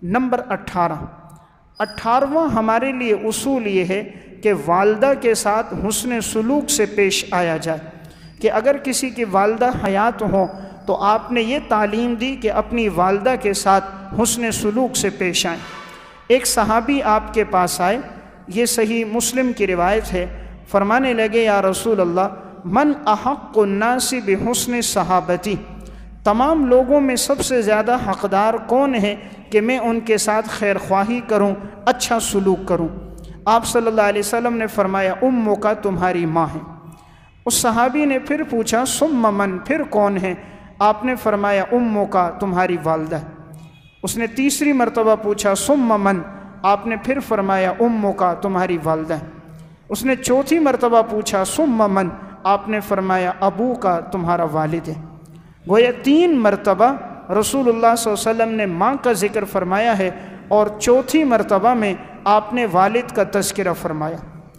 Number 18واں ہمارے لیے اصول یہ ہے کہ والدہ کے ساتھ حسن سلوک سے پیش آیا جائے، کہ اگر کسی کی والدہ حیات ہوں تو آپ نے یہ تعلیم دی کہ اپنی والدہ کے ساتھ حسن سلوک سے پیش آئیں۔ ایک صحابی آپ کے پاس آئے، یہ صحیح مسلم کی روایت ہے، فرمانے لگے یا رسول اللہ من احق الناس بحسن صحابتی، تمام لوگوں میں سب سے زیادہ حقدار کون ہے کہ میں ان کے ساتھ خیر خواہی کروں، اچھا سلوک کروں؟ آپ صلی اللہ علیہ وسلم نے فرمایا امو کا، تمہاری ماں ہے۔ اس صحابی نے پھر پوچھا ثم من، پھر کون ہے؟ آپ نے فرمایا امو کا، تمہاری والدہ۔ اس نے تیسری مرتبہ پوچھا ثم من، آپ نے پھر فرمایا امو کا، تمہاری والدہ۔ اس نے چوتھی مرتبہ پوچھا ثم من، آپ نے فرمایا ابو کا، تمہارا والد ہے۔ گویا 3 مرتبہ رسول اللہ صلی اللہ علیہ وسلم نے ماں کا ذکر فرمایا ہے اور چوتھی مرتبہ میں آپ نے والد کا تذکرہ فرمایا۔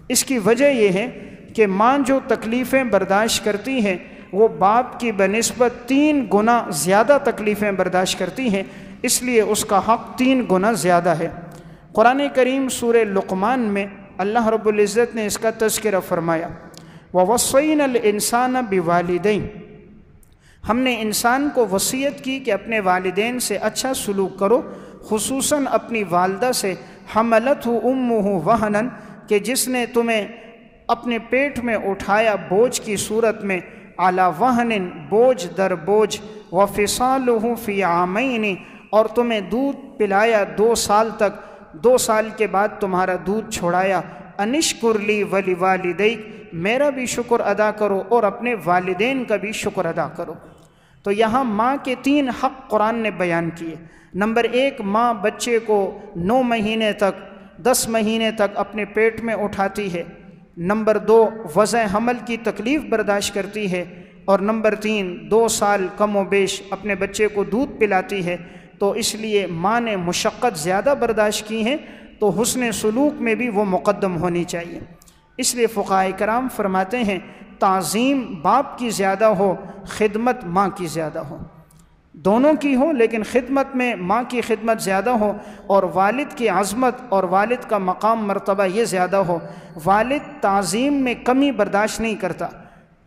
اس کی وجہ یہ ہے کہ ماں جو تکلیفیں برداشت کرتی ہیں وہ باپ کی بنسبت 3 گنا زیادہ تکلیفیں برداشت کرتی ہیں، اس لیے اس کا حق 3 گنا زیادہ ہے۔ قرآن کریم سورہ لقمان میں اللہ رب العزت نے اس کا تذکرہ فرمایا وَوَصَّيْنَا الْإِنسَانَ بِوَالِدَيْنِ، ہم نے انسان کو وصیت کی کہ اپنے والدین سے اچھا سلوک کرو، خصوصاً اپنی والدہ سے، حملتہ امہ وہناً، کہ جس نے تمہیں اپنے پیٹ میں اٹھایا بوجھ کی صورت میں، علی وہن، بوجھ در بوجھ، وفصالہ فی عامین، اور تمہیں دودھ پلایا 2 سال تک، 2 سال کے بعد تمہارا دودھ چھوڑایا، انشکر لی ولوالدیک، میرا بھی شکر ادا کرو اور اپنے والدین کا بھی شکر ادا کرو۔ تو یہاں ماں کے 3 حق قرآن نے بیان کیے۔ نمبر 1، ماں بچے کو 9 مہینے تک، 10 مہینے تک اپنے پیٹ میں اٹھاتی ہے۔ نمبر 2، وضع حمل کی تکلیف برداشت کرتی ہے۔ اور نمبر 3، 2 سال کم و بیش اپنے بچے کو دودھ پلاتی ہے۔ تو اس لیے ماں نے مشقت زیادہ برداشت کی ہے تو حسن سلوک میں بھی وہ مقدم ہونی چاہیے۔ اس لیے فقہاء کرام فرماتے ہیں تعظیم باپ کی زیادہ ہو، خدمت ماں کی زیادہ ہو، دونوں کی ہو لیکن خدمت میں ماں کی خدمت زیادہ ہو، اور والد کی عظمت اور والد کا مقام مرتبہ یہ زیادہ ہو۔ والد تعظیم میں کمی برداشت نہیں کرتا،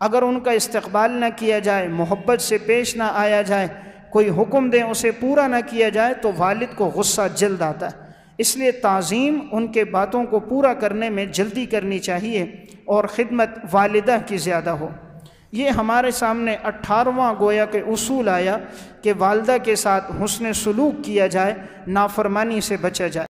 اگر ان کا استقبال نہ کیا جائے، محبت سے پیش نہ آیا جائے، کوئی حکم دیں اسے پورا نہ کیا جائے تو والد کو غصہ جلد آتا ہے۔ اس لیے تعظیم ان کے باتوں کو پورا کرنے میں جلدی کرنی چاہیے اور خدمت والدہ کی زیادہ ہو۔ یہ ہمارے سامنے 18واں گویا کہ اصول آیا کہ والدہ کے ساتھ حسن سلوک کیا جائے، نافرمانی سے بچا جائے۔